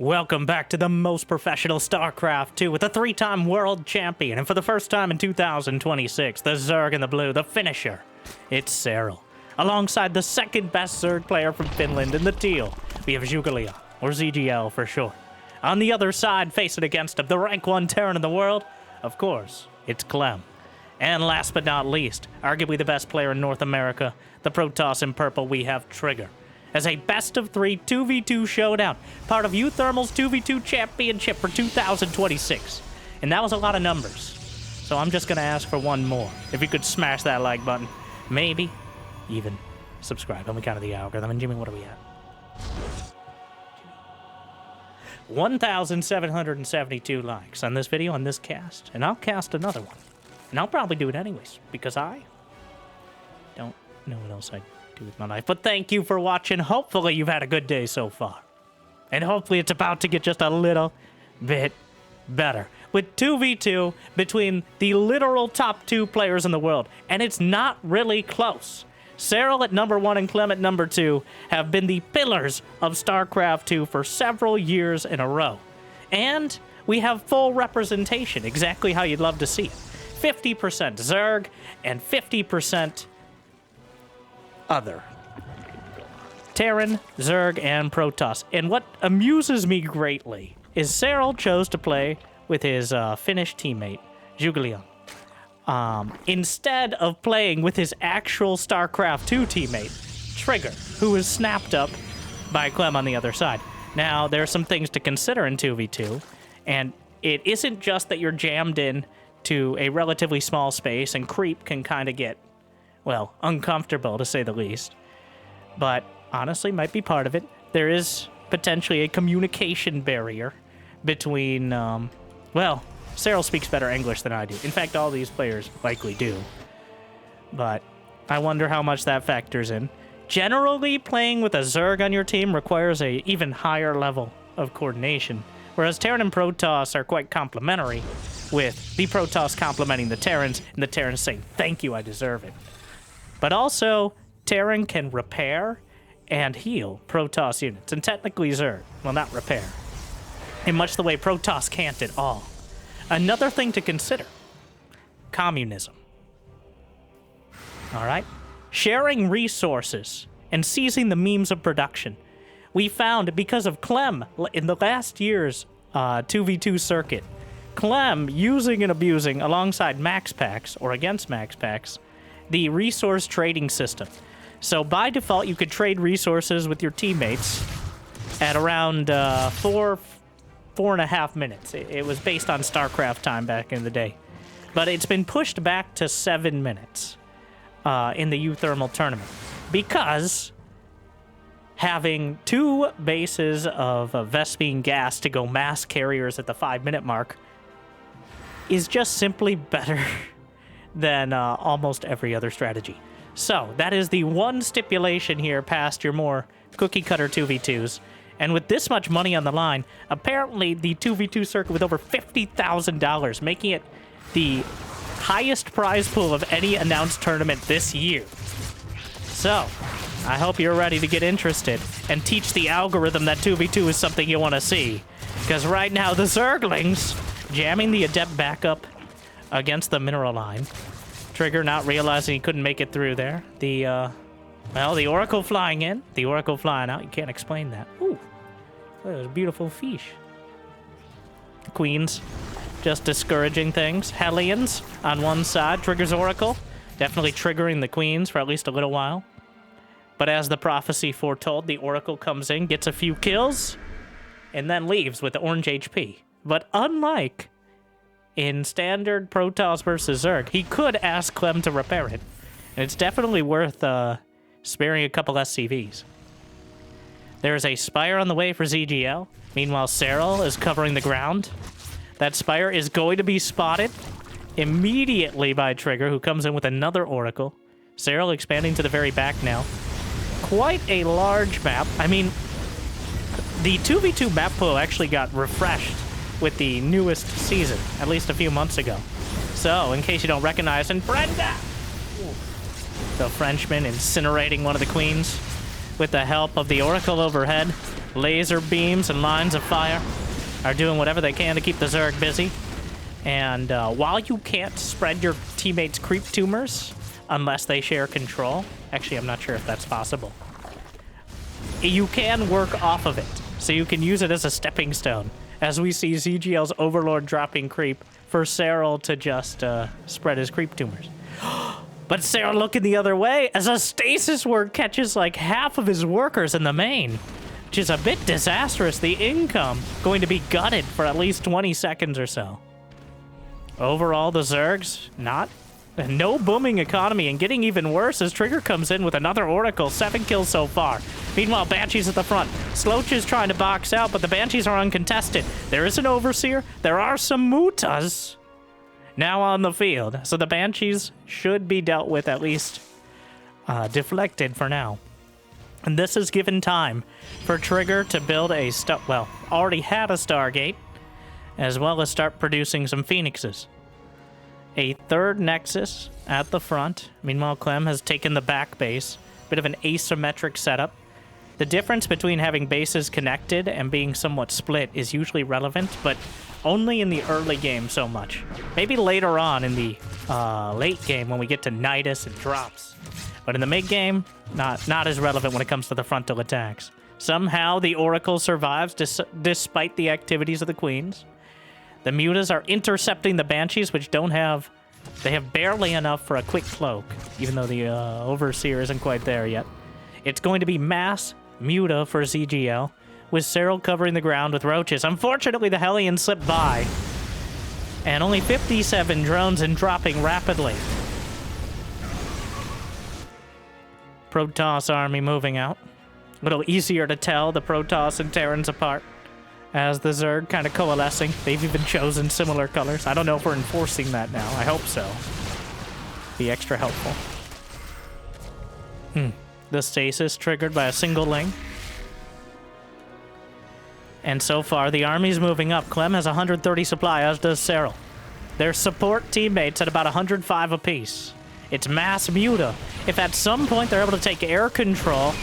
Welcome back to the most professional StarCraft 2 with a 3-time world champion, and for the first time in 2026, the Zerg in the blue, the finisher. It's Serral. Alongside the second best Zerg player from Finland in the teal, we have ZhuGeLiang, or ZGL for short. On the other side, facing against him, the rank 1 Terran in the world, of course, it's Clem. And last but not least, arguably the best player in North America, the Protoss in purple, we have Trigger. As a best-of-3 2v2 showdown, part of uThermal's 2v2 championship for 2026. And that was a lot of numbers. So I'm just going to ask for one more. If you could smash that like button, maybe even subscribe. Let me count the algorithm. And Jimmy, what are we at? 1,772 likes on this video, on this cast. And I'll cast another one. And I'll probably do it anyways, because I don't know what else I'd do with my life. But thank you for watching. Hopefully you've had a good day so far. And hopefully it's about to get just a little bit better. With 2v2 between the literal top 2 players in the world. And it's not really close. Serral at number 1 and Clem at number 2 have been the pillars of StarCraft 2 for several years in a row. And we have full representation, exactly how you'd love to see it. 50% Zerg and 50% other. Terran, Zerg, and Protoss. And what amuses me greatly is Serral chose to play with his Finnish teammate, ZhuGeLiang, instead of playing with his actual StarCraft 2 teammate, Trigger, who was snapped up by Clem on the other side. Now, there are some things to consider in 2v2, and it isn't just that you're jammed in to a relatively small space, and creep can kind of get, well, uncomfortable, to say the least. But honestly, might be part of it. There is potentially a communication barrier between, well, Serral speaks better English than I do. In fact, all these players likely do. But I wonder how much that factors in. Generally, playing with a Zerg on your team requires a even higher level of coordination, whereas Terran and Protoss are quite complementary, with the Protoss complimenting the Terrans, and the Terrans saying, thank you, I deserve it. But also, Terran can repair and heal Protoss units, and technically Zerg will not repair, in much the way Protoss can't at all. Another thing to consider, communism. Alright? Sharing resources and seizing the means of production. We found, because of Clem, in the last year's 2v2 circuit, Clem using and abusing, alongside Max Packs, or against Max Packs, the resource trading system. So by default, you could trade resources with your teammates at around 4.5 minutes. It was based on StarCraft time back in the day. But it's been pushed back to 7 minutes in the uThermal tournament, because having 2 bases of Vespene gas to go mass carriers at the 5-minute mark is just simply better than almost every other strategy. So, that is the one stipulation here past your more cookie-cutter 2v2s. And with this much money on the line, apparently the 2v2 circuit with over $50,000, making it the highest prize pool of any announced tournament this year. So, I hope you're ready to get interested and teach the algorithm that 2v2 is something you want to see. Because right now, the Zerglings jamming the Adept backup against the mineral line. Trigger not realizing he couldn't make it through there. The Oracle flying in, the Oracle flying out. You can't explain that. Ooh, that was a beautiful fish. Queens, just discouraging things. Hellions on one side. Trigger's Oracle, definitely triggering the Queens for at least a little while. But as the prophecy foretold, the Oracle comes in, gets a few kills, and then leaves with the orange HP. But unlike in standard Protoss versus Zerg, he could ask Clem to repair it. And it's definitely worth sparing a couple SCVs. There's a Spire on the way for ZGL. Meanwhile, Serral is covering the ground. That Spire is going to be spotted immediately by Trigger, who comes in with another Oracle. Serral expanding to the very back now. Quite a large map. I mean, the 2v2 map pool actually got refreshed with the newest season, at least a few months ago. So, in case you don't recognize, and Brenda! The Frenchman incinerating one of the queens with the help of the Oracle overhead. Laser beams and lines of fire are doing whatever they can to keep the Zerg busy. And while you can't spread your teammates' creep tumors unless they share control, actually, I'm not sure if that's possible, you can work off of it. So you can use it as a stepping stone. As we see ZhuGeLiang's Overlord dropping creep for Serral to just spread his creep tumors. But Serral looking the other way as a stasis ward catches like half of his workers in the main, which is a bit disastrous. The income going to be gutted for at least 20 seconds or so. Overall, the Zergs, no booming economy, and getting even worse as Trigger comes in with another Oracle. 7 kills so far. Meanwhile, Banshee's at the front. Sloach is trying to box out, but the Banshees are uncontested. There is an Overseer. There are some Mutas now on the field. So the Banshees should be dealt with, at least deflected for now. And this has given time for Trigger to build a already had a Stargate, as well as start producing some Phoenixes. A third Nexus at the front. Meanwhile, Clem has taken the back base. Bit of an asymmetric setup. The difference between having bases connected and being somewhat split is usually relevant, but only in the early game so much. Maybe later on in the late game when we get to Nidus and drops. But in the mid-game, not as relevant when it comes to the frontal attacks. Somehow the Oracle survives despite the activities of the Queens. The Mutas are intercepting the Banshees, which they have barely enough for a quick cloak, even though the Overseer isn't quite there yet. It's going to be mass Muta for ZhuGeLiang, with Serral covering the ground with roaches. Unfortunately, the Hellion slipped by, and only 57 drones and dropping rapidly. Protoss army moving out. A little easier to tell the Protoss and Terrans apart as the Zerg kind of coalescing. They've even chosen similar colors. I don't know if we're enforcing that now. I hope so. Be extra helpful. The stasis triggered by a single ling. And so far, the army's moving up. Clem has 130 supply, as does Serral. Their support teammates at about 105 apiece. It's mass Muta. If at some point they're able to take air control,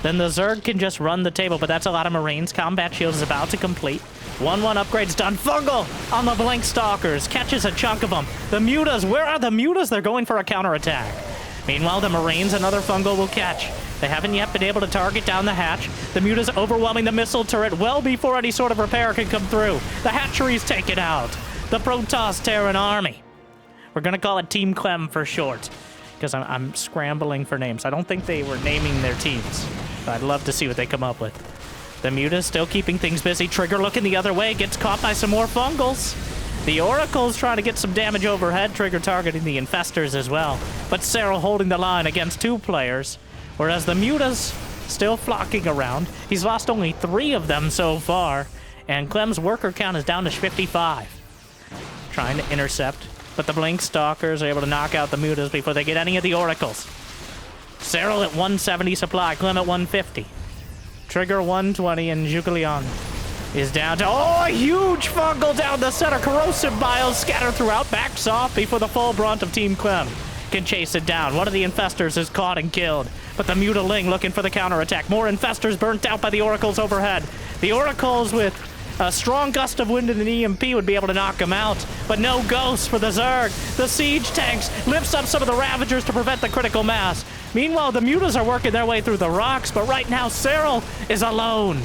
then the Zerg can just run the table, but that's a lot of Marines. Combat Shield is about to complete. 1-1 upgrades done. Fungal on the Blink Stalkers. Catches a chunk of them. The Mutas, where are the Mutas? They're going for a counterattack. Meanwhile, the Marines, another Fungal will catch. They haven't yet been able to target down the hatch. The Muta's overwhelming the missile turret well before any sort of repair can come through. The hatcheries take it out. The Protoss Terran army. We're going to call it Team Clem for short, because I'm scrambling for names. I don't think they were naming their teams. I'd love to see what they come up with. The Muta still keeping things busy. Trigger looking the other way. Gets caught by some more Fungals. The Oracle's trying to get some damage overhead. Trigger targeting the Infestors as well. But Serral holding the line against 2 players. Whereas the Muta's still flocking around. He's lost only 3 of them so far. And Clem's worker count is down to 55. Trying to intercept. But the Blink Stalkers are able to knock out the Mutas before they get any of the Oracles. Serral at 170 supply, Clem at 150. Trigger 120, and ZhuGeLiang is down to... Oh, a huge Fungal down the center. Corrosive Biles scattered throughout, backs off before the full brunt of Team Clem can chase it down. One of the Infestors is caught and killed, but the Mutaling looking for the counterattack. More Infestors burnt out by the Oracles overhead. The Oracles with a strong gust of wind and an EMP would be able to knock him out, but no ghosts for the Zerg. The Siege tanks lifts up some of the Ravagers to prevent the critical mass. Meanwhile, the Mutas are working their way through the rocks, but right now, Serral is alone.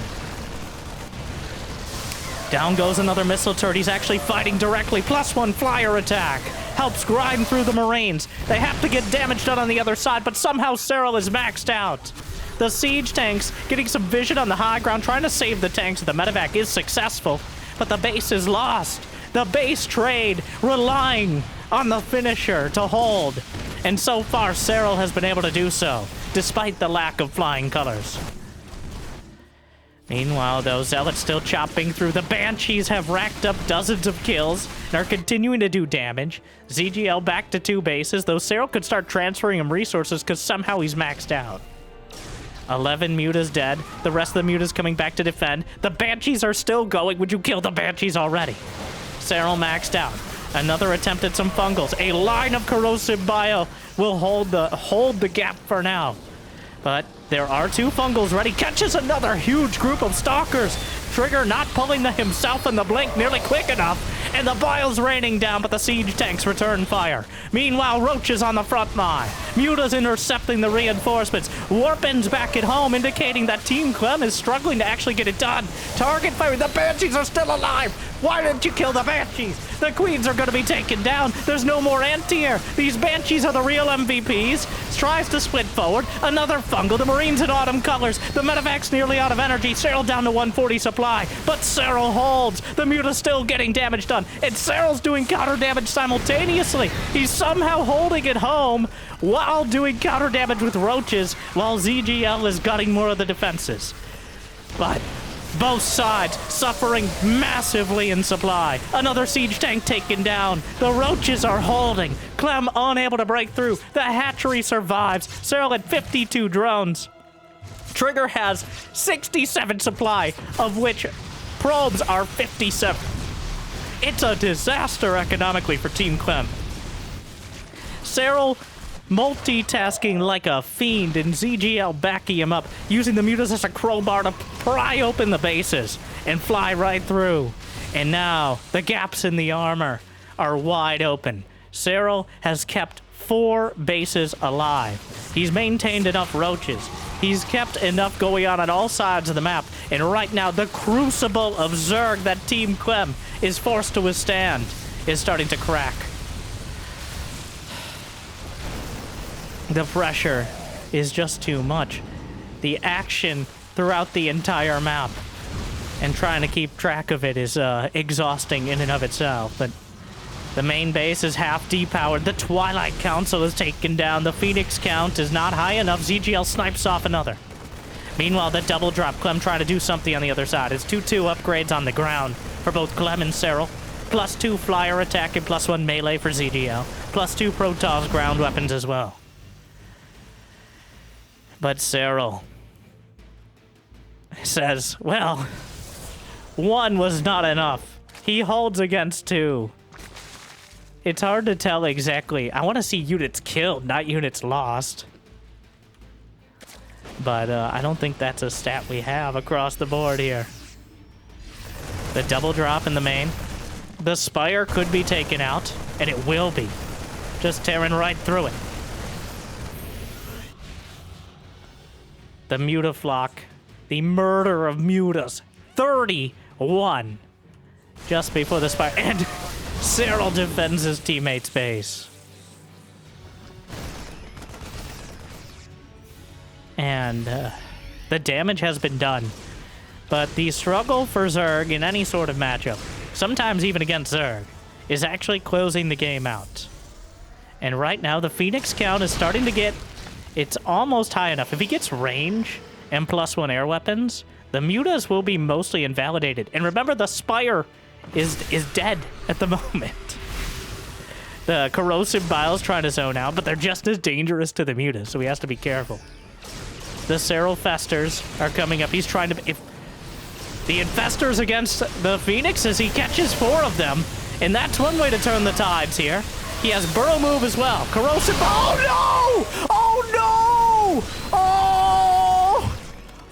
Down goes another missile turret. He's actually fighting directly. +1 flyer attack. Helps grind through the Marines. They have to get damage done on the other side, but somehow Serral is maxed out. The Siege tanks getting some vision on the high ground, trying to save the tanks. The medevac is successful, but the base is lost. The base trade relying on the finisher to hold. And so far, Serral has been able to do so, despite the lack of flying colors. Meanwhile, though, Zealots still chopping through. The Banshees have racked up dozens of kills and are continuing to do damage. ZhuGeLiang back to 2 bases, though Serral could start transferring him resources because somehow he's maxed out. 11 Mutas dead. The rest of the Mutas coming back to defend. The Banshees are still going. Would you kill the Banshees already? Serral maxed out. Another attempt at some Fungals. A line of Corrosive Bio will hold the gap for now. But there are 2 fungals ready. Catches another huge group of stalkers. Trigger not pulling himself in the blink nearly quick enough. And the bile's raining down, but the siege tanks return fire. Meanwhile, Roach is on the front line. Muta's intercepting the reinforcements. Warpin's back at home, indicating that Team Clem is struggling to actually get it done. Target fire. The Banshees are still alive. Why didn't you kill the Banshees? The Queens are going to be taken down. There's no more anti-air. These Banshees are the real MVPs. Tries to split forward. Another fungal. The Marines in autumn colors. The medevac's nearly out of energy. Serral down to 140 supply. But Serral holds. The Muta's still getting damage done. And Serral's doing counter damage simultaneously. He's somehow holding it home while doing counter damage with roaches, while ZhuGeLiang is gutting more of the defenses. But both sides suffering massively in supply. Another siege tank taken down. The roaches are holding. Clem unable to break through. The hatchery survives. Serral had 52 drones. Trigger has 67 supply, of which probes are 57. It's a disaster economically for Team Clem. Serral multitasking like a fiend, and ZhuGeLiang backing him up, using the mutas as a crowbar to pry open the bases and fly right through. And now the gaps in the armor are wide open. Serral has kept 4 bases alive. He's maintained enough roaches. He's kept enough going on all sides of the map. And right now, the crucible of Zerg that Team Clem is forced to withstand is starting to crack. The pressure is just too much. The action throughout the entire map and trying to keep track of it is exhausting in and of itself. But the main base is half depowered. The Twilight Council is taken down. The Phoenix count is not high enough. ZhuGeLiang snipes off another. Meanwhile, the double drop. Clem trying to do something on the other side. It's 2-2 upgrades on the ground for both Clem and Serral. +2 flyer attack and +1 melee for ZhuGeLiang. +2 Protoss ground weapons as well. But Serral says, well, 1 was not enough. He holds against 2. It's hard to tell exactly. I want to see units killed, not units lost. But I don't think that's a stat we have across the board here. The double drop in the main. The Spire could be taken out, and it will be. Just tearing right through it. The Mutaflock. The murder of Mutas. 31. Just before the Spire. And Serral defends his teammate's base. And the damage has been done. But the struggle for Zerg in any sort of matchup, sometimes even against Zerg, is actually closing the game out. And right now, the Phoenix count is starting to get... It's almost high enough. If he gets range and +1 air weapons, the Mutas will be mostly invalidated. And remember, the Spire is dead at the moment. The Corrosive Bile's trying to zone out, but they're just as dangerous to the Mutas, so he has to be careful. The Serral Festers are coming up. He's trying to... If the Infestors against the Phoenixes, he catches 4 of them, and that's one way to turn the tides here. He has Burrow Move as well. Corrosive... Oh, no! Oh, no! Oh!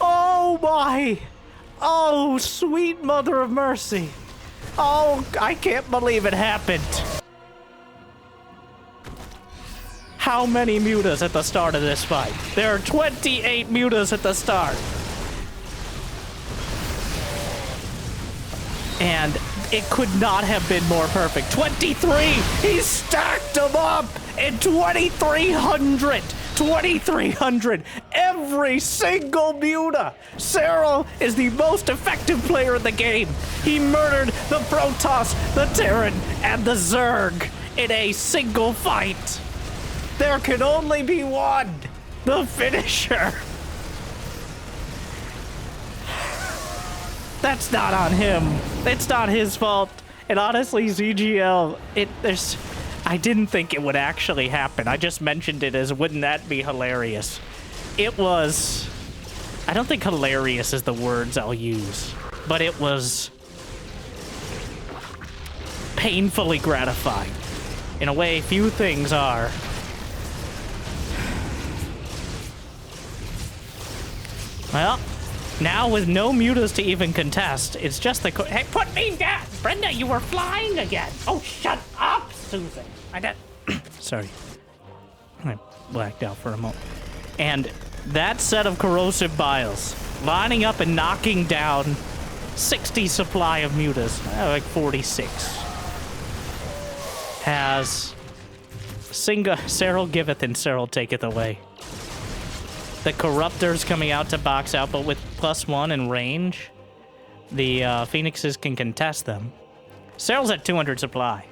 Oh, my! Oh, sweet mother of mercy. Oh, I can't believe it happened. How many mutas at the start of this fight? There are 28 mutas at the start. And it could not have been more perfect. 23! He stacked them up in 2,300! 2,300! Every single muta! Serral is the most effective player in the game. He murdered the Protoss, the Terran, and the Zerg in a single fight. There can only be one. The finisher. That's not on him. It's not his fault. And honestly, ZhuGeLiang, I didn't think it would actually happen. I just mentioned it as, wouldn't that be hilarious? It was... I don't think hilarious is the words I'll use. But it was... painfully gratifying. In a way, few things are. Well, now with no mutas to even contest, it's just the... Hey, put me down! Brenda, you were flying again! Oh, shut up, Susan! I did... Sorry. I blacked out for a moment. And that set of corrosive biles lining up and knocking down 60 supply of mutas, like 46, has Serral giveth and Serral taketh away. The Corruptors coming out to box out, but with +1 in range, the Phoenixes can contest them. Serral's at 200 supply.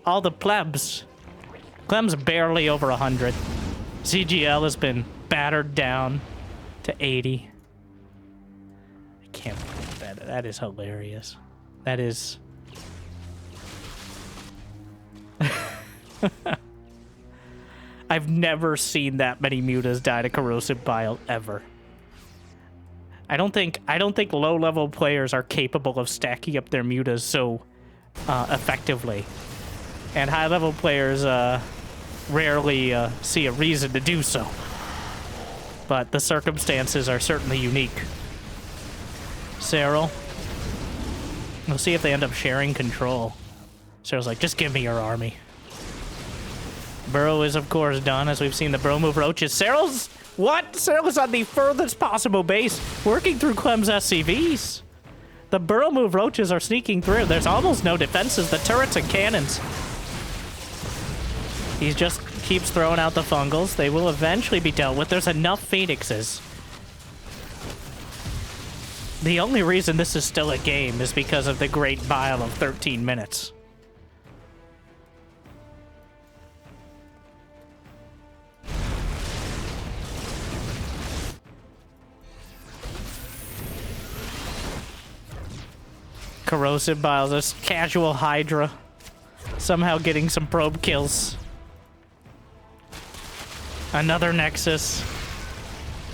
All the plebs. Clem's barely over 100. ZhuGeLiang has been battered down to 80. I can't believe that. That is hilarious. That is... I've never seen that many mutas die to corrosive bile ever. I don't think low-level players are capable of stacking up their mutas so effectively, and high-level players rarely see a reason to do so. But the circumstances are certainly unique. Serral. We'll see if they end up sharing control. Serral's like, just give me your army. Burrow is, of course, done, as we've seen the bro move roaches. Serral's... What? Serral's on the furthest possible base, working through Clem's SCVs. The burrow move roaches are sneaking through. There's almost no defenses. The turrets and cannons. He just keeps throwing out the fungals. They will eventually be dealt with. There's enough Phoenixes. The only reason this is still a game is because of the great bile of 13 minutes. Corrosive biles, this casual Hydra. Somehow getting some probe kills. Another Nexus.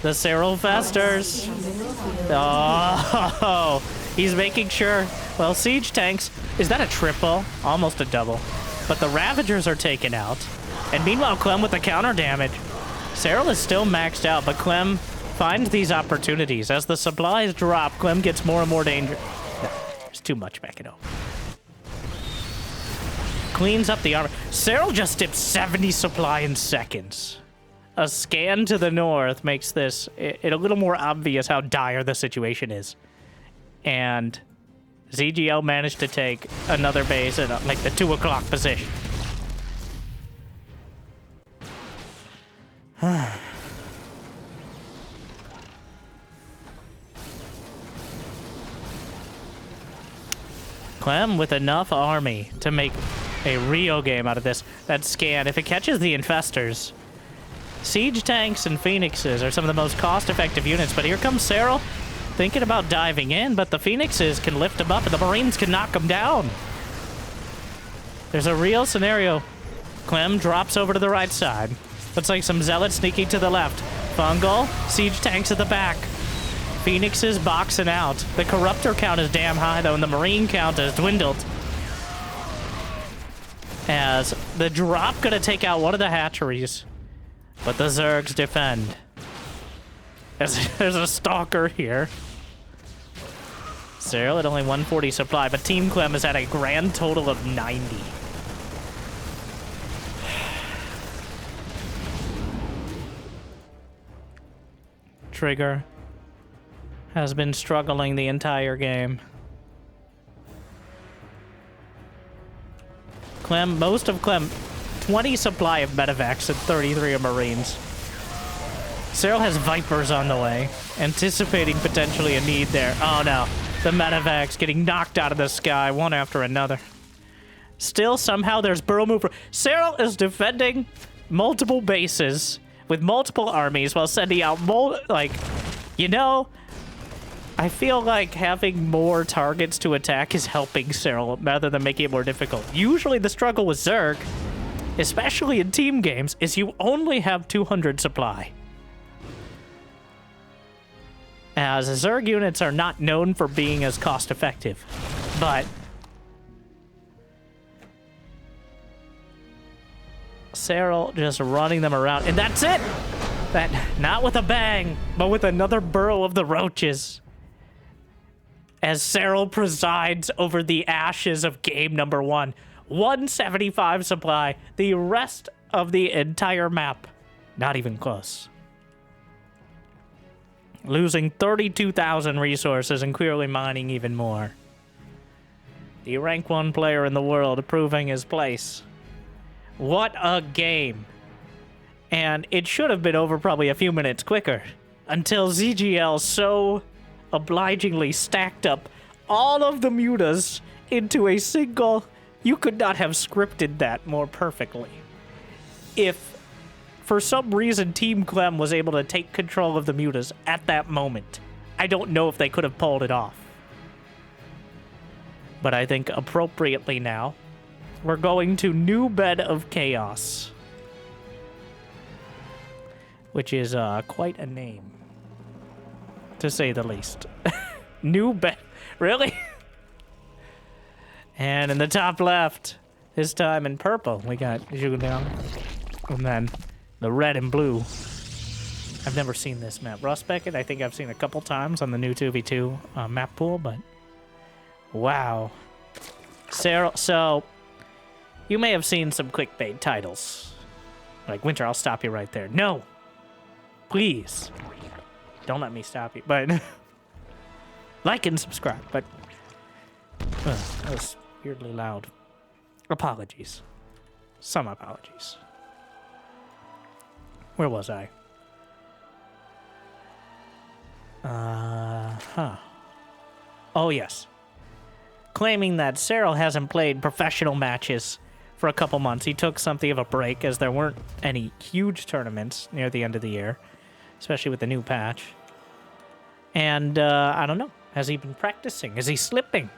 The Serral Festers. Oh, he's making sure. Well, siege tanks. Is that a triple? Almost a double. But the Ravagers are taken out. And meanwhile, Clem with the counter damage. Serral is still maxed out, but Clem finds these opportunities. As the supplies drop, Clem gets more and more danger. There's too much backing up. Cleans up the armor. Serral just dipped 70 supply in seconds. A scan to the north makes this it a little more obvious how dire the situation is. And ZhuGeLiang managed to take another base at like the 2 o'clock position. Clem with enough army to make a real game out of this. That scan, if it catches the infestors, siege tanks and phoenixes are some of the most cost-effective units, but here comes Serral thinking about diving in, but the phoenixes can lift him up and the marines can knock him down. There's a real scenario. Clem drops over to the right side. Looks like some zealots sneaking to the left. Fungal, siege tanks at the back. Phoenixes boxing out. The corruptor count is damn high, though, and the marine count has dwindled. As the drop gonna take out one of the hatcheries, but the Zergs defend. There's a stalker here. Serral at only 140 supply, but Team Clem is at a grand total of 90. Trigger has been struggling the entire game. Clem, most of Clem, 20 supply of medevacs and 33 of marines. Serral has Vipers on the way, anticipating potentially a need there. Oh no, the medevacs getting knocked out of the sky one after another. Still, somehow there's burrow mover. Serral is defending multiple bases with multiple armies while sending out you know, I feel like having more targets to attack is helping Serral rather than making it more difficult. Usually the struggle with Zerg, especially in team games, is you only have 200 supply. As Zerg units are not known for being as cost-effective, but Serral just running them around, and that's it! That, not with a bang, but with another burrow of the roaches. As Serral presides over the ashes of game number 1. 175 supply. The rest of the entire map. Not even close. Losing 32,000 resources and clearly mining even more. The rank 1 player in the world proving his place. What a game. And it should have been over probably a few minutes quicker. Until ZhuGeLiang so obligingly stacked up all of the mutas into a single... You could not have scripted that more perfectly. If, for some reason, Team Clem was able to take control of the mutas at that moment, I don't know if they could have pulled it off. But I think appropriately now, we're going to New Bed of Chaos. Which is quite a name, to say the least. New Bed, really? And in the top left, this time in purple, we got ZhuGeLiang. And then the red and blue. I've never seen this map. Rust Beckett, I think I've seen a couple times on the new 2v2 map pool, but wow. Serral, so you may have seen some clickbait titles. Like, Winter, I'll stop you right there. No! Please. Don't let me stop you. But like and subscribe. But that was weirdly loud. Apologies. Some apologies. Where was I? Oh, yes. Claiming that Serral hasn't played professional matches for a couple months. He took something of a break as there weren't any huge tournaments near the end of the year. Especially with the new patch. And, I don't know. Has he been practicing? Is he slipping?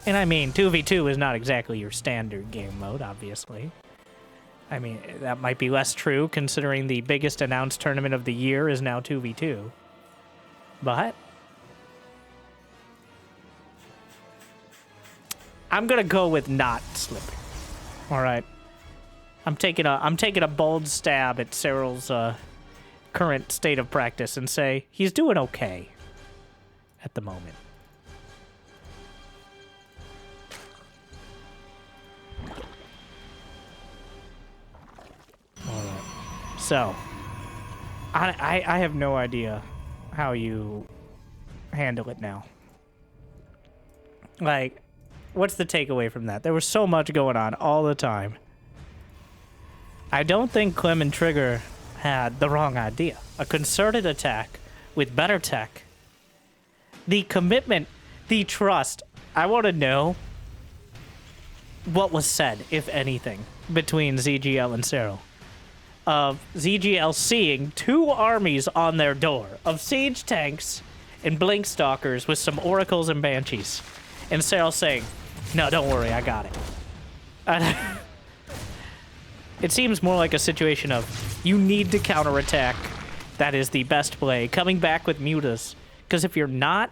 And I mean, 2v2 is not exactly your standard game mode, obviously. I mean, that might be less true, considering the biggest announced tournament of the year is now 2v2. But I'm gonna go with not slipping. Alright. I'm taking a bold stab at Serral's, current state of practice and say he's doing okay at the moment. Alright. So, I have no idea how you handle it now. Like, what's the takeaway from that? There was so much going on all the time. I don't think Clem and Trigger had the wrong idea. A concerted attack with better tech. The commitment, the trust. I want to know what was said, if anything, between ZhuGeLiang and Serral. Of ZhuGeLiang seeing 2 armies on their door of siege tanks and blink stalkers with some oracles and banshees. And Serral saying, no, don't worry, I got it. It seems more like a situation of you need to counterattack. That is the best play. Coming back with mutas. Because if you're not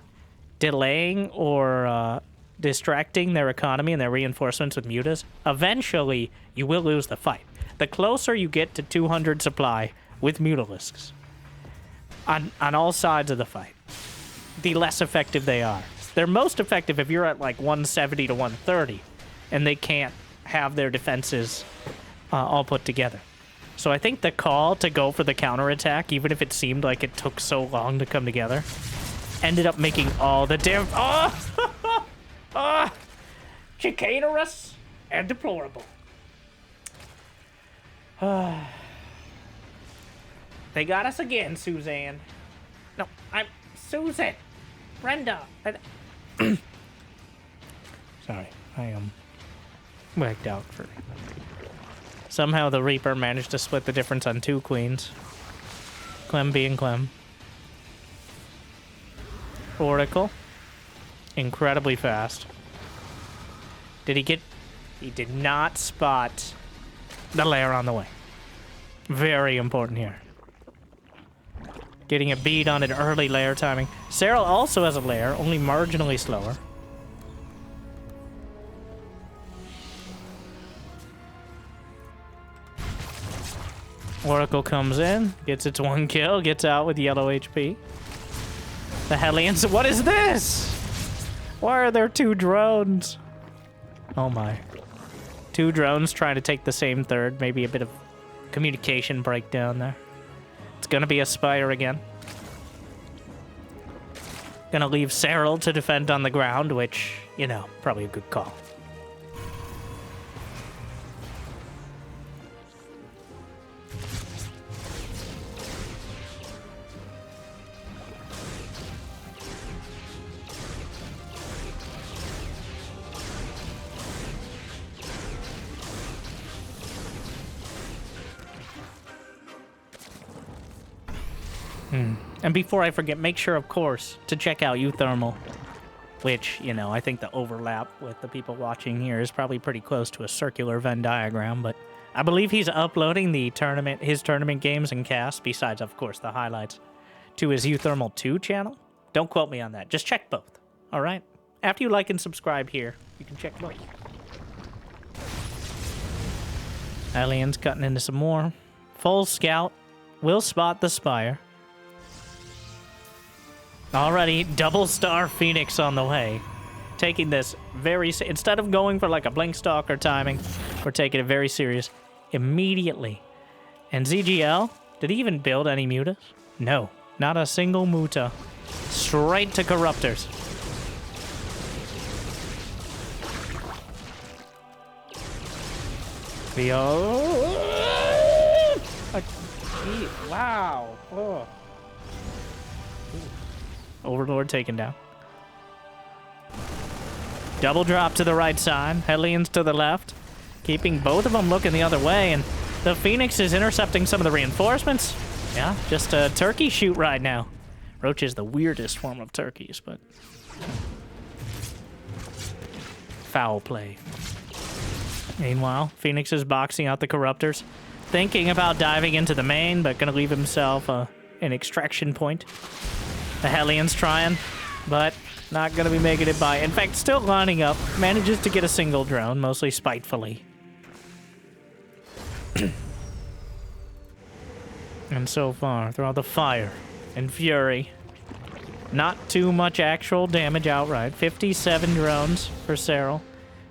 delaying or distracting their economy and their reinforcements with mutas, eventually you will lose the fight. The closer you get to 200 supply with mutalisks on all sides of the fight, the less effective they are. They're most effective if you're at like 170 to 130 and they can't have their defenses all put together. So I think the call to go for the counterattack, even if it seemed like it took so long to come together, ended up making all the damn... Oh! Chicanerous and deplorable. They got us again, Suzanne. No, I'm... Susan! Brenda! Sorry, I am whacked out for... Somehow the Reaper managed to split the difference on 2 queens. Clem being Clem. Oracle. Incredibly fast. Did he get... He did not spot the lair on the way. Very important here. Getting a beat on an early lair timing. Serral also has a lair, only marginally slower. Oracle comes in, gets its 1 kill, gets out with yellow HP. The Hellions, what is this? Why are there 2 drones? Oh my. 2 drones trying to take the same third. Maybe a bit of communication breakdown there. It's gonna be a Spire again. Gonna leave Serral to defend on the ground, which, you know, probably a good call. And before I forget, make sure, of course, to check out uThermal, which, you know, I think the overlap with the people watching here is probably pretty close to a circular Venn diagram, but I believe he's uploading his tournament games and casts, besides, of course, the highlights, to his uThermal 2 channel. Don't quote me on that. Just check both, all right? After you like and subscribe here, you can check both. Alien's cutting into some more. Full scout. Will spot the Spire. Already, double star Phoenix on the way. Taking this very... Instead of going for like a blink stalker timing, we're taking it very serious immediately. And ZhuGeLiang, did he even build any mutas? No, not a single muta. Straight to Corruptors. Wow. Oh. Overlord taken down. Double drop to the right side. Hellions to the left. Keeping both of them looking the other way. And the Phoenix is intercepting some of the reinforcements. Yeah, just a turkey shoot right now. Roach is the weirdest form of turkeys, but... Foul play. Meanwhile, Phoenix is boxing out the Corruptors. Thinking about diving into the main, but gonna leave himself an extraction point. The Hellions trying, but not going to be making it by. In fact, still lining up. Manages to get a single drone, mostly spitefully. And so far, throughout the fire and fury, not too much actual damage outright. 57 drones for Serral,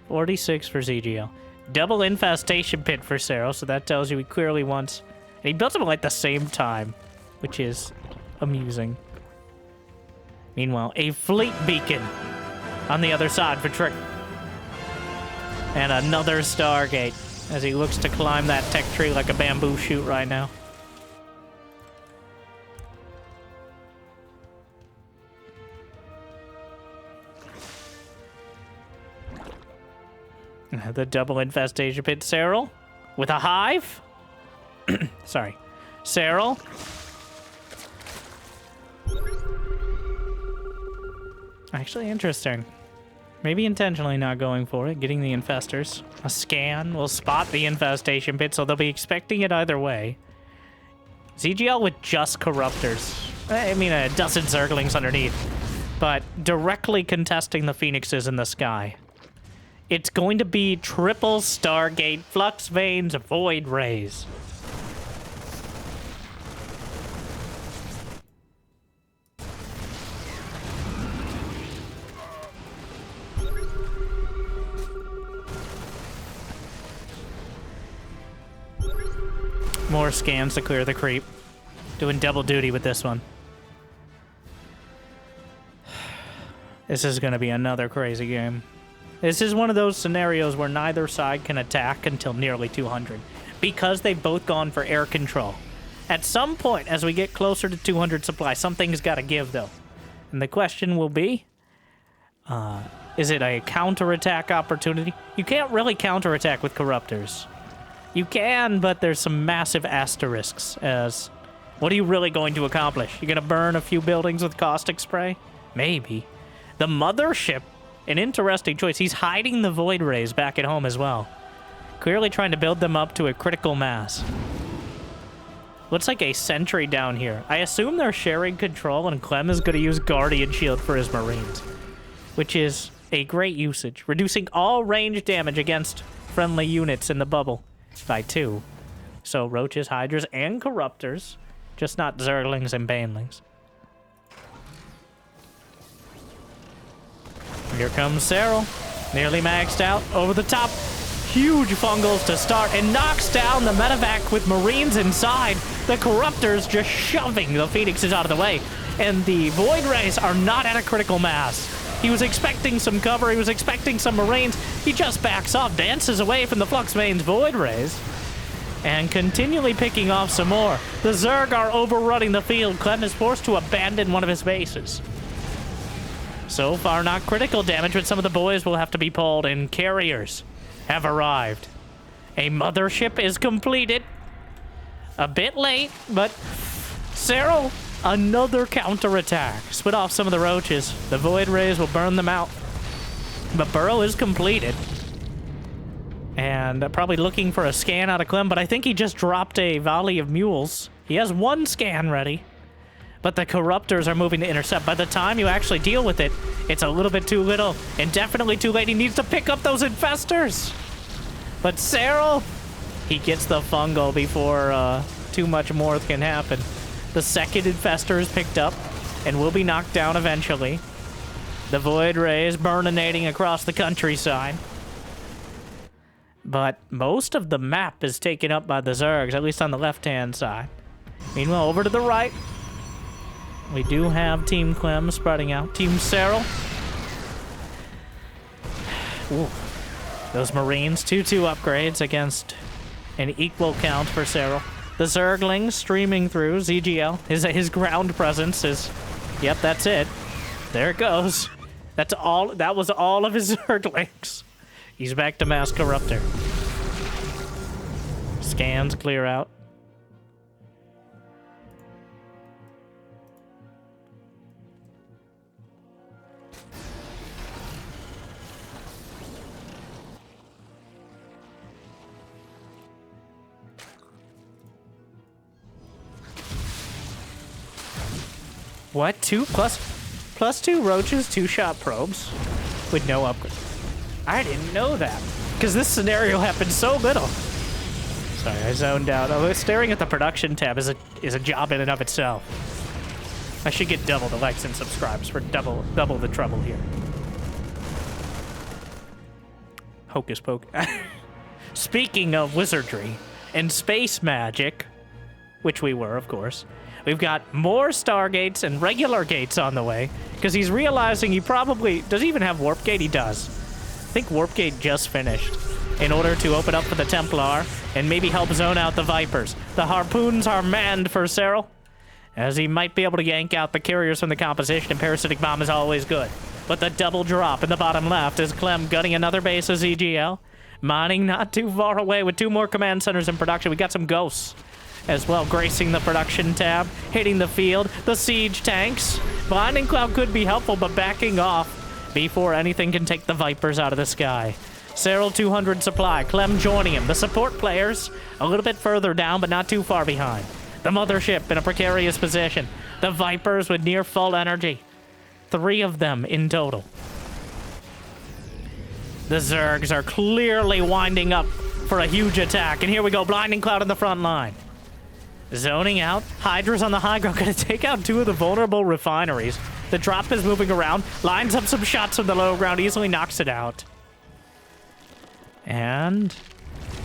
46 for ZhuGeLiang. Double infestation pit for Serral, so that tells you he clearly wants... And he built them at the same time, which is amusing. Meanwhile, a fleet beacon on the other side for Trick. And another Stargate as he looks to climb that tech tree like a bamboo shoot right now. The double infestation pit. Serral with a hive. Sorry. Serral. Actually interesting. Maybe intentionally not going for it, getting the infestors. A scan will spot the infestation pit, so they'll be expecting it either way. ZhuGeLiang with just Corruptors. I mean, a dozen Zerglings underneath. But directly contesting the Phoenixes in the sky. It's going to be triple Stargate, Flux Veins, Void Rays. More scans to clear the creep. Doing double duty with this one. This is going to be another crazy game. This is one of those scenarios where neither side can attack until nearly 200. Because they've both gone for air control. At some point, as we get closer to 200 supply, something's got to give, though. And the question will be... is it a counterattack opportunity? You can't really counterattack with Corruptors. You can, but there's some massive asterisks as... What are you really going to accomplish? You're going to burn a few buildings with caustic spray? Maybe. The Mothership, an interesting choice. He's hiding the Void Rays back at home as well. Clearly trying to build them up to a critical mass. Looks like a sentry down here. I assume they're sharing control, and Clem is going to use Guardian Shield for his Marines. Which is a great usage. Reducing all range damage against friendly units in the bubble by 2. So Roaches, Hydras, and Corruptors. Just not Zerglings and Banelings. Here comes Serral. Nearly maxed out. Over the top. Huge fungals to start and knocks down the medevac with Marines inside. The Corruptors just shoving the Phoenixes out of the way. And the Void Rays are not at a critical mass. He was expecting some cover. He was expecting some Marines. He just backs off, dances away from the Flux Main's Void Rays. And continually picking off some more. The Zerg are overrunning the field. Clem is forced to abandon one of his bases. So far, not critical damage, but some of the boys will have to be pulled, and carriers have arrived. A mothership is completed. A bit late, but Serral, another counterattack. Split off some of the Roaches. The Void Rays will burn them out. But Burrow is completed. And probably looking for a scan out of Clem, but I think he just dropped a volley of mules. He has one scan ready. But the Corruptors are moving to intercept. By the time you actually deal with it, it's a little bit too little. And definitely too late. He needs to pick up those Infestors. But Serral, he gets the fungal before too much more can happen. The second Infestor is picked up and will be knocked down eventually. The Void Rays burninating across the countryside. But most of the map is taken up by the Zergs, at least on the left-hand side. Meanwhile, over to the right, we do have Team Clem spreading out. Team Serral. Ooh. Those Marines, 2-2 upgrades against an equal count for Serral. The Zerglings streaming through. ZhuGeLiang. His ground presence is... Yep, that's it. There it goes. That's all. That was all of his Zerglings. He's back to Mass Corruptor. Scans clear out. What? Plus 2 Roaches, 2-shot probes with no upgrade. I didn't know that, because this scenario happened so little. Sorry, I zoned out. Oh, staring at the production tab is a job in and of itself. I should get double the likes and subscribes for double the trouble here. Hocus pocus. Speaking of wizardry and space magic, which we were, of course, we've got more Stargates and regular gates on the way, because he's realizing he probably... Does he even have Warp Gate? He does. I think Warp Gate just finished in order to open up for the Templar and maybe help zone out the Vipers. The Harpoons are manned for Serral, as he might be able to yank out the carriers from the composition, and Parasitic Bomb is always good. But the double drop in the bottom left is Clem gunning another base of ZhuGeLiang. Mining not too far away with 2 more command centers in production. We got some ghosts as well, gracing the production tab, hitting the field. The siege tanks. Blinding Cloud could be helpful, but backing off before anything can take the Vipers out of the sky. Serral 200 supply. Clem joining him. The support players a little bit further down, but not too far behind. The mothership in a precarious position. The Vipers with near full energy. 3 of them in total. The Zergs are clearly winding up for a huge attack. And here we go. Blinding Cloud in the front line. Zoning out. Hydra's on the high ground. Gonna take out 2 of the vulnerable refineries. The drop is moving around. Lines up some shots from the low ground. Easily knocks it out. And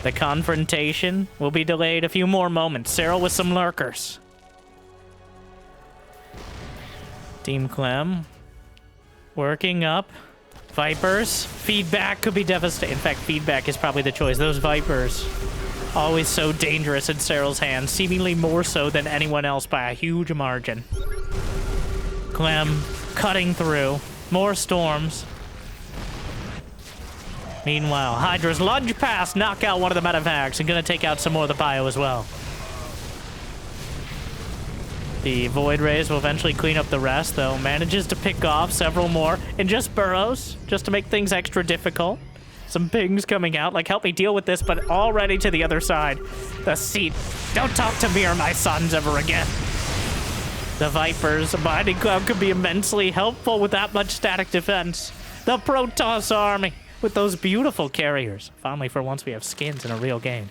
the confrontation will be delayed a few more moments. Serral with some lurkers. Team Clem working up. Vipers. Feedback could be devastating. In fact, feedback is probably the choice. Those Vipers, always so dangerous in Serral's hands, seemingly more so than anyone else by a huge margin. Clem cutting through. More storms. Meanwhile, Hydra's lunge pass, knock out one of the medevacs, and gonna take out some more of the bio as well. The Void Rays will eventually clean up the rest, though. Manages to pick off several more, and just burrows, just to make things extra difficult. Some pings coming out, like, help me deal with this, but already to the other side. The seat. Don't talk to me or my sons ever again. The Vipers, Binding Cloud could be immensely helpful with that much static defense. The Protoss army with those beautiful carriers. Finally, for once, we have skins in a real game.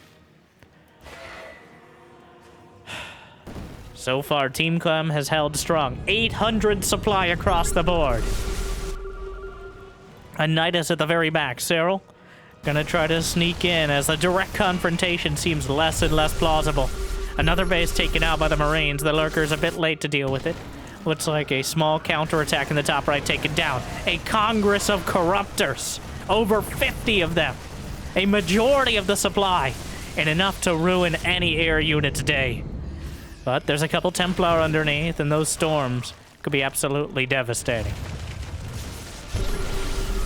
So far, Team Clem has held strong. 800 supply across the board. A Nidus at the very back. Serral gonna try to sneak in as the direct confrontation seems less and less plausible. Another base taken out by the Marines. The Lurker's a bit late to deal with it. Looks like a small counterattack in the top right taken down. A Congress of Corruptors. Over 50 of them. A majority of the supply. And enough to ruin any air unit's day. But there's a couple Templar underneath, and those storms could be absolutely devastating.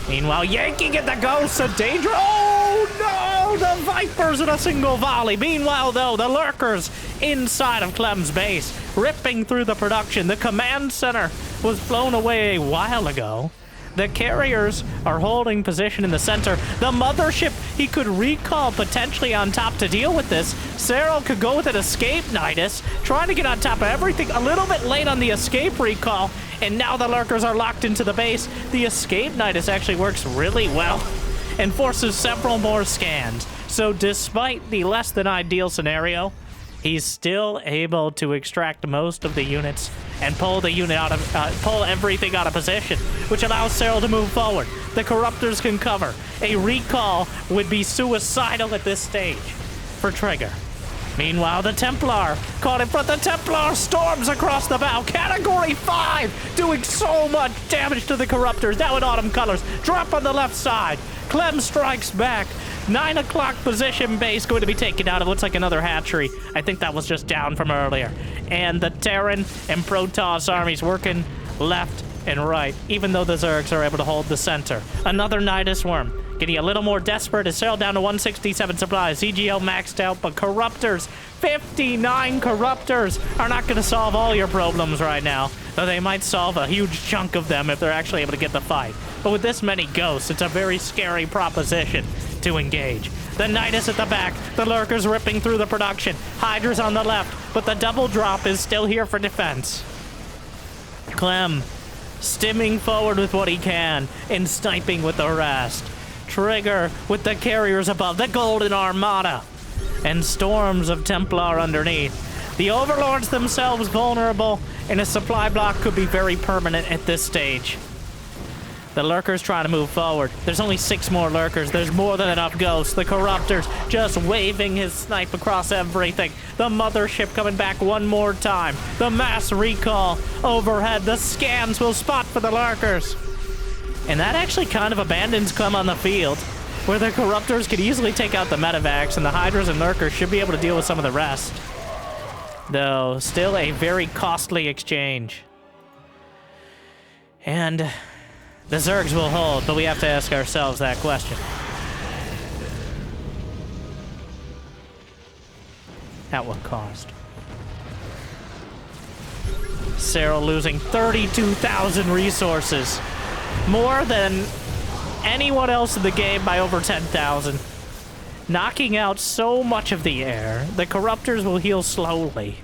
Meanwhile, yanking at the Ghosts of Danger. Oh, no! The Vipers in a single volley. Meanwhile, though, the Lurkers inside of Clem's base, ripping through the production. The command center was blown away a while ago. The carriers are holding position in the center. The mothership, he could recall potentially on top to deal with this. Serral could go with an escape Nidus, trying to get on top of everything. A little bit late on the escape recall, and now the Lurkers are locked into the base. The escape Nidus actually works really well and forces several more scans. So despite the less than ideal scenario, he's still able to extract most of the units and pull the unit out of, pull everything out of position, which allows Serral to move forward. The Corruptors can cover. A recall would be suicidal at this stage for Trigger. Meanwhile, the Templar caught in front. The Templar storms across the bow. Category 5 doing so much damage to the Corruptors. Now in autumn colors. Drop on the left side. Clem strikes back. 9 o'clock position base going to be taken out. It looks like another hatchery. I think that was just down from earlier. And the Terran and Protoss armies working left and right, even though the Zergs are able to hold the center. Another Nidus Worm. Getting a little more desperate as Serral down to 167 supplies. ZhuGeLiang maxed out, but Corruptors, 59 Corruptors are not going to solve all your problems right now, though they might solve a huge chunk of them if they're actually able to get the fight. But with this many ghosts, it's a very scary proposition to engage. The Nidus at the back, the Lurkers ripping through the production, Hydra's on the left, but the double drop is still here for defense. Clem stimming forward with what he can and sniping with the rest. Trigger with the carriers above, the Golden Armada, and storms of Templar underneath. The Overlords themselves vulnerable, and a supply block could be very permanent at this stage. The Lurkers trying to move forward. There's only 6 more Lurkers. There's more than enough ghosts. The Corruptors just waving his snipe across everything. The mothership coming back one more time. The mass recall overhead. The scans will spot for the Lurkers. And that actually kind of abandons Clem on the field, where the Corruptors could easily take out the medevacs, and the Hydras and Lurkers should be able to deal with some of the rest. Though, still a very costly exchange. And the Zergs will hold, but we have to ask ourselves that question. At what cost? Serral losing 32,000 resources. More than anyone else in the game by over 10,000. Knocking out so much of the air. The Corruptors will heal slowly.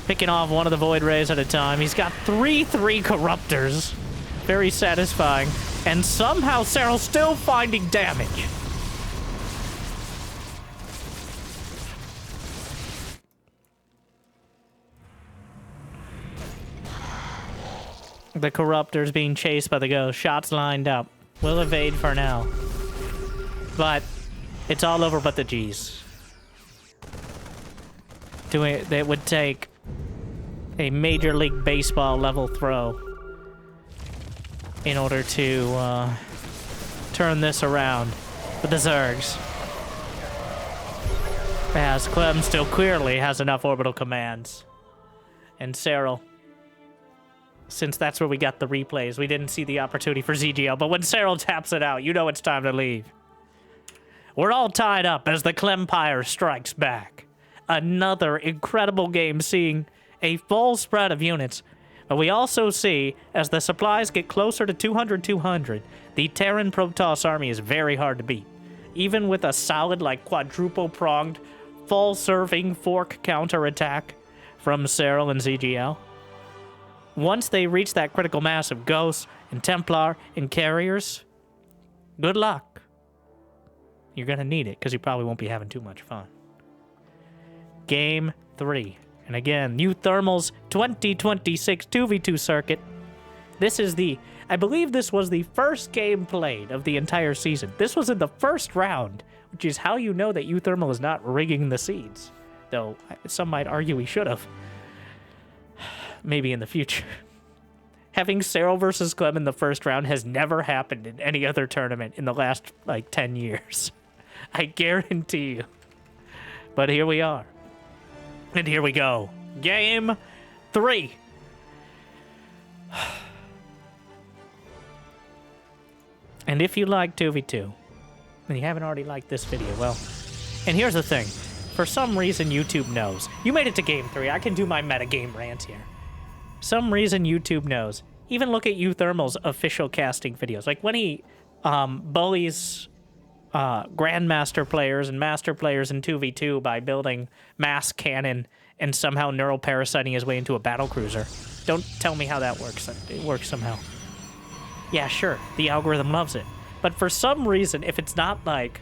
Picking off one of the Void Rays at a time. He's got 3 Corruptors. Very satisfying. And somehow Serral's still finding damage. The Corruptors being chased by the Ghost. Shots lined up. Will evade for now. But it's all over but the G's. It would take a Major League Baseball level throw in order to turn this around with the Zergs. As Clem still clearly has enough orbital commands. And Serral, since that's where we got the replays, we didn't see the opportunity for ZhuGeLiang, but when Serral taps it out, you know it's time to leave. We're all tied up as the Clempire strikes back. Another incredible game seeing a full spread of units. But we also see, as the supplies get closer to 200, the Terran Protoss army is very hard to beat. Even with a solid, like, quadruple-pronged, full-serving fork counterattack from Serral and ZhuGeLiang. Once they reach that critical mass of Ghosts and Templar and Carriers, good luck. You're gonna need it, because you probably won't be having too much fun. Game 3. And again, uThermal's 2026 2v2 circuit. This is I believe this was the first game played of the entire season. This was in the first round, which is how you know that uThermal is not rigging the seeds. Though, some might argue he should have. Maybe in the future. Having Serral versus Clem in the first round has never happened in any other tournament in the last, 10 years. I guarantee you. But here we are. And here we go. Game 3. And if you like 2v2, and you haven't already liked this video, well, and here's the thing. For some reason, YouTube knows. You made it to Game 3. I can do my metagame rant here. Some reason YouTube knows. Even look at uThermal's official casting videos. Like when he bullies Grandmaster players and Master players in 2v2 by building mass cannon and somehow neural parasiting his way into a battlecruiser. Don't tell me how that works. It works somehow. Yeah, sure, the algorithm loves it. But for some reason, if it's not like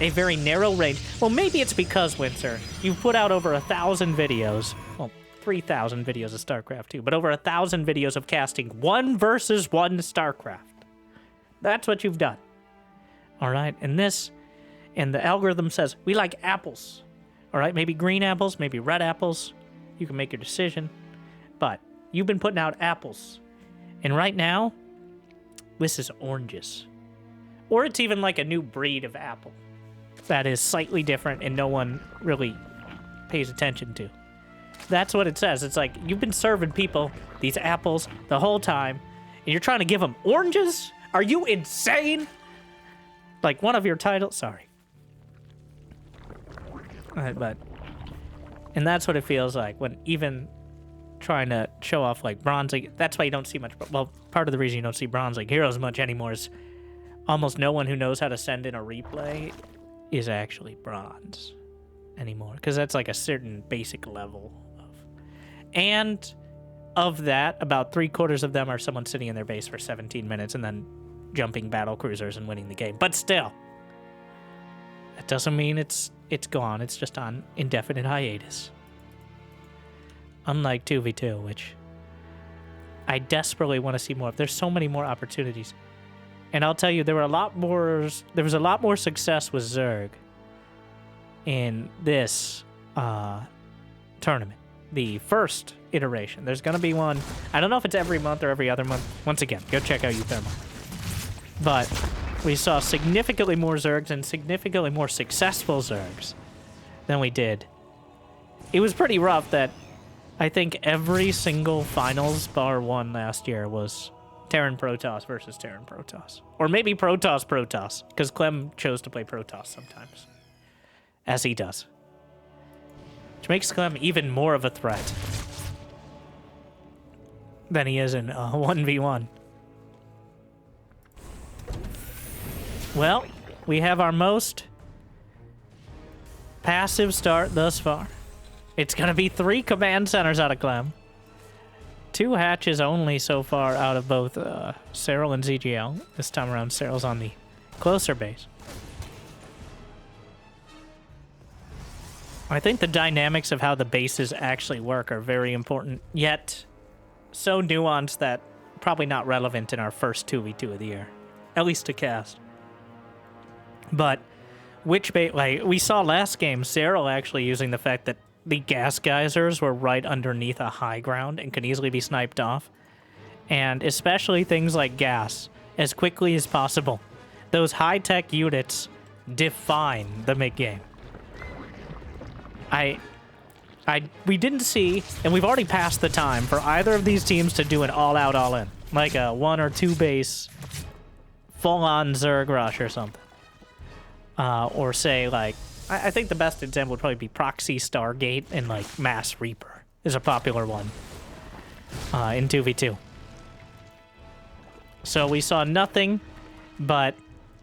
a very narrow range, well, maybe it's because, Winter, you've put out over 1,000 videos, well, 3,000 videos of StarCraft 2, but over 1,000 videos of casting 1 versus 1 StarCraft. That's what you've done. All right, and the algorithm says, we like apples. All right, maybe green apples, maybe red apples. You can make your decision. But you've been putting out apples. And right now, this is oranges. Or it's even like a new breed of apple that is slightly different and no one really pays attention to. That's what it says. It's like, you've been serving people these apples the whole time, and you're trying to give them oranges? Are you insane? Like one of your titles? Sorry. And that's what it feels like when even trying to show off like Bronze League. That's why you don't see much. Well, part of the reason you don't see Bronze League heroes much anymore is almost no one who knows how to send in a replay is actually bronze anymore. Because that's like a certain basic level of. And of that, about 3/4 of them are someone sitting in their base for 17 minutes and then jumping battle cruisers and winning the game. But still, that doesn't mean it's gone. It's just on indefinite hiatus. Unlike 2v2, which I desperately want to see more of. There's so many more opportunities. And I'll tell you, there was a lot more success with Zerg in this tournament. The first iteration. There's going to be one. I don't know if it's every month or every other month. Once again, go check out uThermal. But we saw significantly more Zergs and significantly more successful Zergs than we did. It was pretty rough that I think every single finals bar one last year was Terran Protoss versus Terran Protoss. Or maybe Protoss, because Clem chose to play Protoss sometimes. As he does. Which makes Clem even more of a threat than he is in 1v1. Well, we have our most passive start thus far. It's going to be 3 command centers out of Clem. 2 hatches only so far out of both Serral and ZhuGeLiang. This time around, Serral's on the closer base. I think the dynamics of how the bases actually work are very important, yet so nuanced that probably not relevant in our first 2v2 of the year. At least to cast. But which base, like we saw last game, Serral actually using the fact that the gas geysers were right underneath a high ground and could easily be sniped off. And especially things like gas, as quickly as possible. Those high-tech units define the mid-game. We didn't see, and we've already passed the time for either of these teams to do an all-out, all-in. Like a 1 or 2 base full-on Zerg rush or something. Or say, like, I think the best example would probably be Proxy Stargate and, like, Mass Reaper is a popular one in 2v2. So we saw nothing but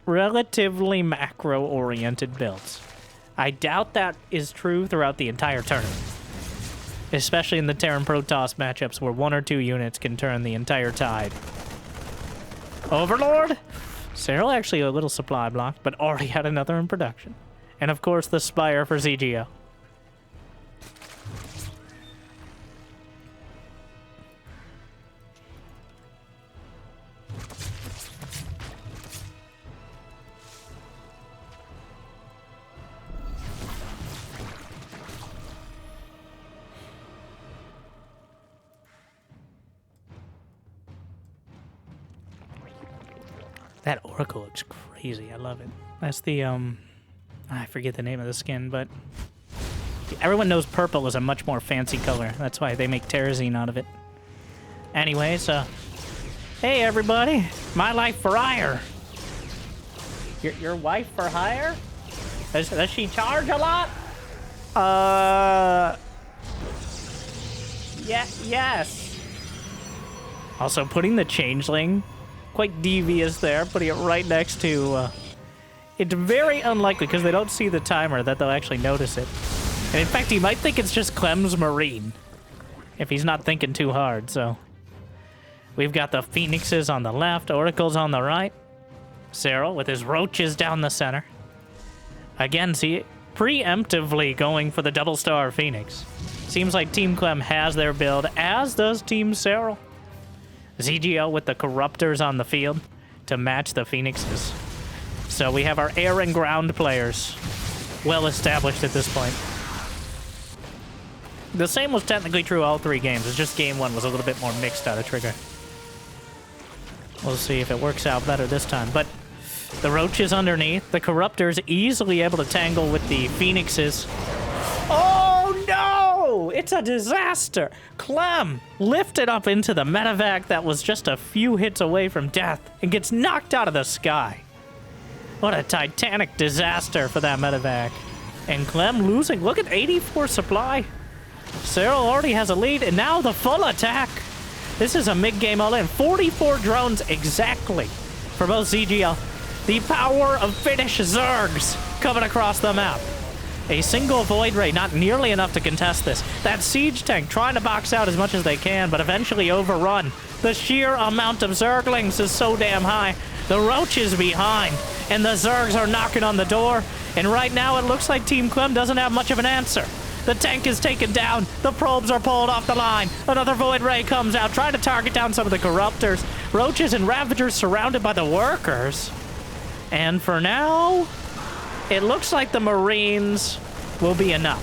relatively macro-oriented builds. I doubt that is true throughout the entire tournament. Especially in the Terran Protoss matchups where 1 or 2 units can turn the entire tide. Overlord! Serral actually a little supply blocked, but already had another in production. And of course the Spire for ZhuGeLiang. Oracle looks crazy. I love it. That's the, I forget the name of the skin, but everyone knows purple is a much more fancy color. That's why they make Terrazine out of it. Anyways, hey everybody, my life for hire. Your wife for hire? Does she charge a lot? Yeah, yes. Also, putting the changeling, quite devious there, putting it right next to, it's very unlikely, because they don't see the timer, that they'll actually notice it. And in fact, he might think it's just Clem's Marine, if he's not thinking too hard, so. We've got the Phoenixes on the left, Oracles on the right. Serral with his roaches down the center. Again, see, preemptively going for the double star Phoenix. Seems like Team Clem has their build, as does Team Serral. ZhuGeLiang with the Corruptors on the field to match the Phoenixes. So we have our air and ground players well established at this point. The same was technically true all three games. It's just game one was a little bit more mixed out of Trigger. We'll see if it works out better this time. But the roaches underneath, the Corruptors easily able to tangle with the Phoenixes. Oh no! It's a disaster! Clem lifted up into the medevac that was just a few hits away from death and gets knocked out of the sky. What a titanic disaster for that medevac. And Clem losing, look at 84 supply. Serral already has a lead, and now the full attack. This is a mid-game all-in. 44 drones exactly for both ZhuGeLiang. The power of Finnish Zergs coming across the map. A single Void Ray, not nearly enough to contest this. That Siege Tank trying to box out as much as they can, but eventually overrun. The sheer amount of Zerglings is so damn high. The Roach is behind, and the Zergs are knocking on the door. And right now it looks like Team Clem doesn't have much of an answer. The tank is taken down. The probes are pulled off the line. Another Void Ray comes out, trying to target down some of the Corruptors. Roaches and Ravagers surrounded by the workers. And for now, it looks like the Marines will be enough.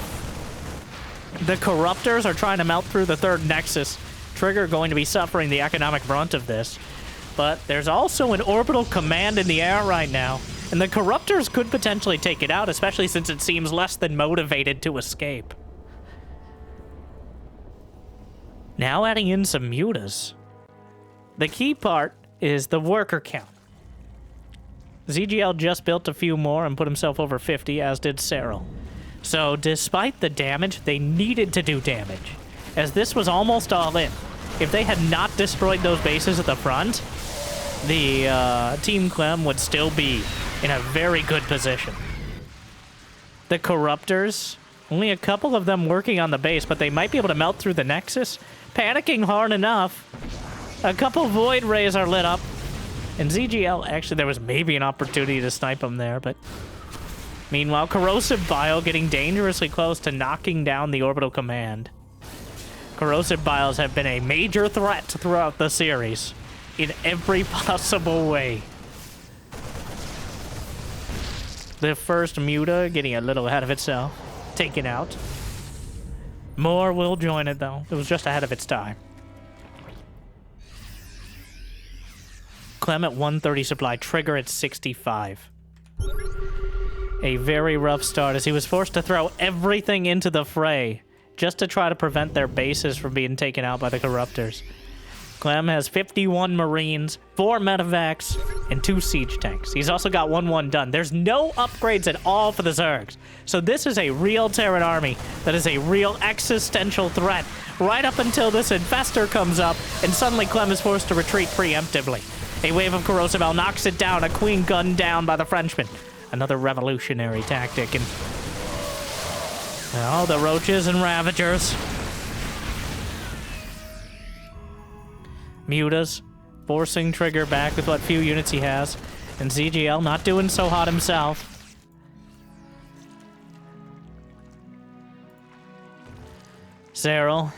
The Corruptors are trying to melt through the third Nexus. Trigger going to be suffering the economic brunt of this. But there's also an orbital command in the air right now. And the Corruptors could potentially take it out, especially since it seems less than motivated to escape. Now adding in some mutas. The key part is the worker count. ZhuGeLiang just built a few more and put himself over 50, as did Serral. So despite the damage, they needed to do damage, as this was almost all in. If they had not destroyed those bases at the front, the Team Clem would still be in a very good position. The Corruptors, only a couple of them working on the base, but they might be able to melt through the Nexus. Panicking hard enough. A couple Void Rays are lit up. And ZhuGeLiang, actually, there was maybe an opportunity to snipe him there, but... Meanwhile, Corrosive Bile getting dangerously close to knocking down the orbital command. Corrosive Biles have been a major threat throughout the series, in every possible way. The first Muta getting a little ahead of itself, taken out. More will join it, though. It was just ahead of its time. Clem at 130 supply, Trigger at 65. A very rough start, as he was forced to throw everything into the fray just to try to prevent their bases from being taken out by the Corruptors. Clem has 51 Marines, 4 medevacs, and 2 siege tanks. He's also got 1-1 done. There's no upgrades at all for the Zergs. So this is a real Terran army that is a real existential threat right up until this Infestor comes up, and suddenly Clem is forced to retreat preemptively. A wave of Corrosive Bile knocks it down, a Queen gunned down by the Frenchman. Another revolutionary tactic, and... well, the Roaches and Ravagers. Mutas, forcing Trigger back with what few units he has. And ZhuGeLiang not doing so hot himself. Serral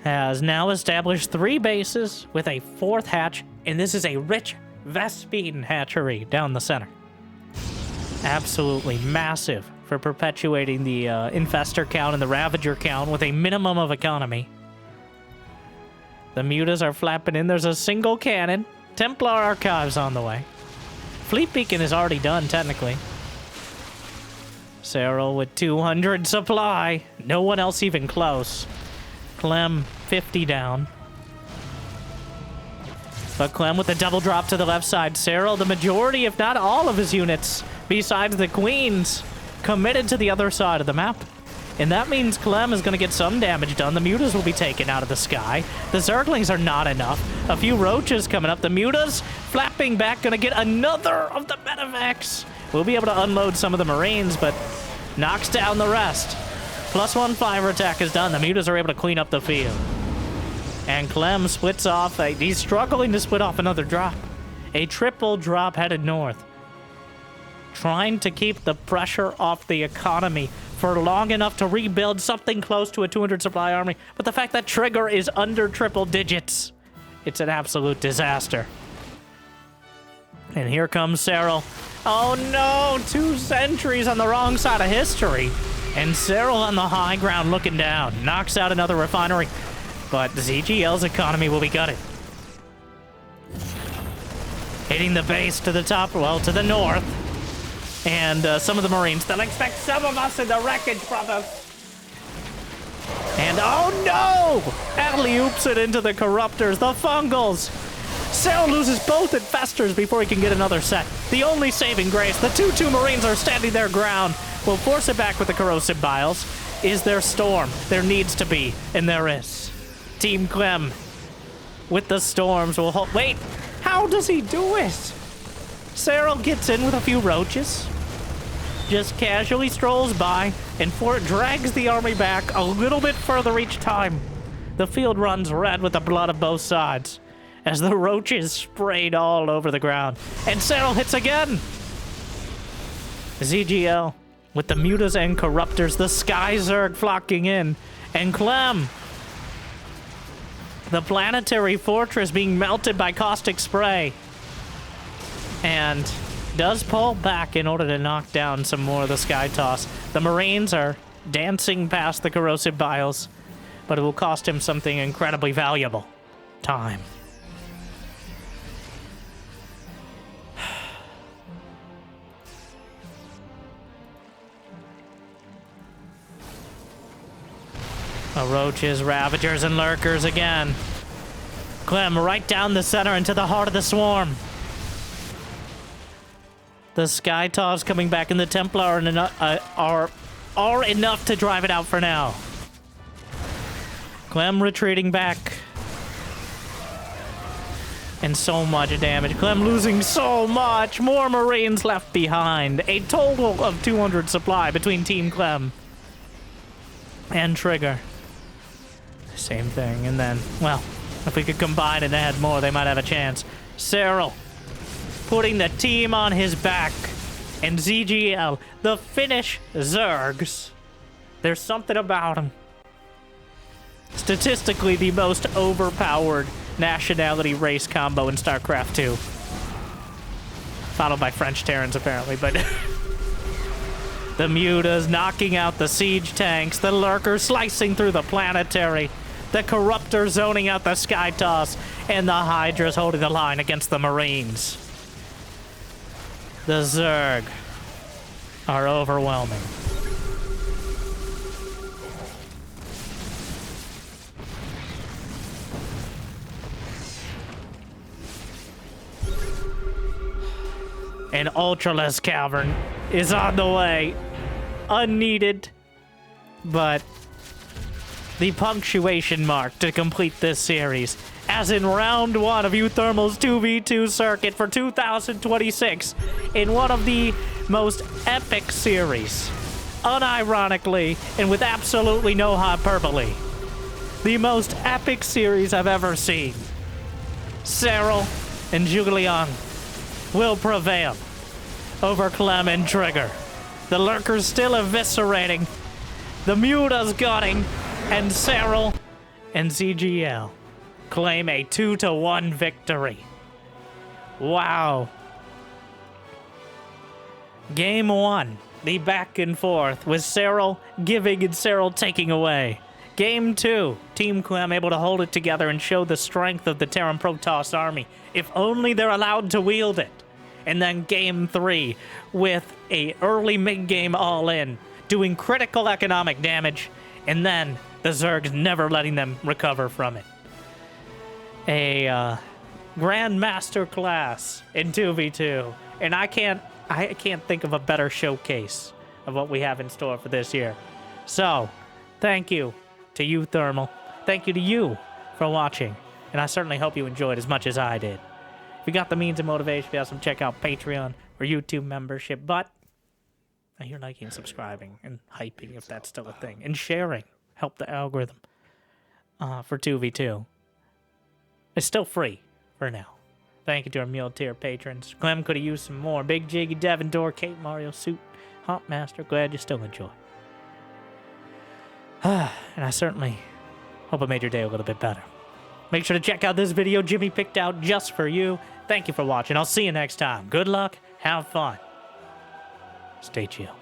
has now established 3 bases with a 4th hatch, and this is a rich Vespine hatchery down the center. Absolutely massive for perpetuating the Infestor count and the Ravager count with a minimum of economy. The Mutas are flapping in. There's a single cannon. Templar Archives on the way. Fleet Beacon is already done, technically. Serral with 200 supply. No one else even close. Clem, 50 down. But Clem with a double drop to the left side. Serral, the majority, if not all of his units, besides the Queens, committed to the other side of the map. And that means Clem is going to get some damage done. The Mutas will be taken out of the sky. The Zerglings are not enough. A few Roaches coming up. The Mutas flapping back, going to get another of the Medivacs. We'll be able to unload some of the Marines, but knocks down the rest. +1 fire attack is done. The Mutas are able to clean up the field. And Clem splits off. He's struggling to split off another drop. A triple drop headed north. Trying to keep the pressure off the economy for long enough to rebuild something close to a 200 supply army. But the fact that Trigger is under triple digits, it's an absolute disaster. And here comes Serral. Oh no, 2 sentries on the wrong side of history. And Serral on the high ground looking down. Knocks out another refinery. But ZhuGeLang's economy will be gutted. Hitting the base to the top, well, to the north. And some of the Marines. They'll expect some of us in the wreckage, brothers. And oh no! Alley-oops it into the Corruptors, the Fungals. Serral loses both Infestors before he can get another set. The only saving grace, the 2-2 Marines are standing their ground. Will force it back with the Corrosive Biles. Is there Storm? There needs to be, and there is. Team Clem with the Storms will hold. Wait, how does he do it? Serral gets in with a few Roaches. Just casually strolls by, and drags the army back a little bit further each time. The field runs red with the blood of both sides, as the Roaches sprayed all over the ground. And Serral hits again! ZhuGeLang with the Mutas and Corruptors, the Sky Zerg flocking in, and Clem, the planetary fortress being melted by caustic spray. And does pull back in order to knock down some more of the Sky Toss. The Marines are dancing past the Corrosive Biles, but it will cost him something incredibly valuable. Time. Roaches, Ravagers, and Lurkers again. Clem right down the center into the heart of the swarm. The Sky Toss coming back in the Templar are enough to drive it out for now. Clem retreating back. And so much damage. Clem losing so much. More Marines left behind. A total of 200 supply between Team Clem and Trigger. Same thing. And then, well, if we could combine and add more, they might have a chance. Serral putting the team on his back. And ZhuGeLang, the Finnish Zergs. There's something about them. Statistically, the most overpowered nationality race combo in StarCraft 2. Followed by French Terrans, apparently, but... The Mutas knocking out the siege tanks, the Lurkers slicing through the planetary, the Corruptor zoning out the Sky Toss, and the Hydras holding the line against the Marines. The Zerg are overwhelming. An Ultraless Cavern is on the way. Unneeded, but the punctuation mark to complete this series, as in round 1 of uThermal's 2v2 circuit for 2026, in one of the most epic series, unironically and with absolutely no hyperbole, the most epic series I've ever seen. Serral and ZhuGeLiang will prevail over Clem and Trigger. The Lurkers still eviscerating, the Mutas gunning, and Serral and ZhuGeLang claim a 2-1 victory. Wow. Game 1, the back and forth, with Serral giving and Serral taking away. Game 2, Team Clem able to hold it together and show the strength of the Terran Protoss army, if only they're allowed to wield it. and then game 3 with a early mid-game all-in, doing critical economic damage, and then the Zergs never letting them recover from it. A Grandmaster class in 2v2, and I can't think of a better showcase of what we have in store for this year. So, thank you to uThermal. Thank you to you for watching, and I certainly hope you enjoyed as much as I did. If you got the means and motivation, you have check out Patreon or YouTube membership, but I hear liking and subscribing and hyping, if that's still a thing, and sharing help the algorithm for 2v2. It's still free for now. Thank you to our meal tier patrons. Clem could have used some more. Big Jiggy, Devin Door, Kate Mario, Suit, Hot Master. Glad you still enjoy. And I certainly hope I made your day a little bit better. Make sure to check out this video Jimmy picked out just for you. Thank you for watching. I'll see you next time. Good luck. Have fun. Stay chill.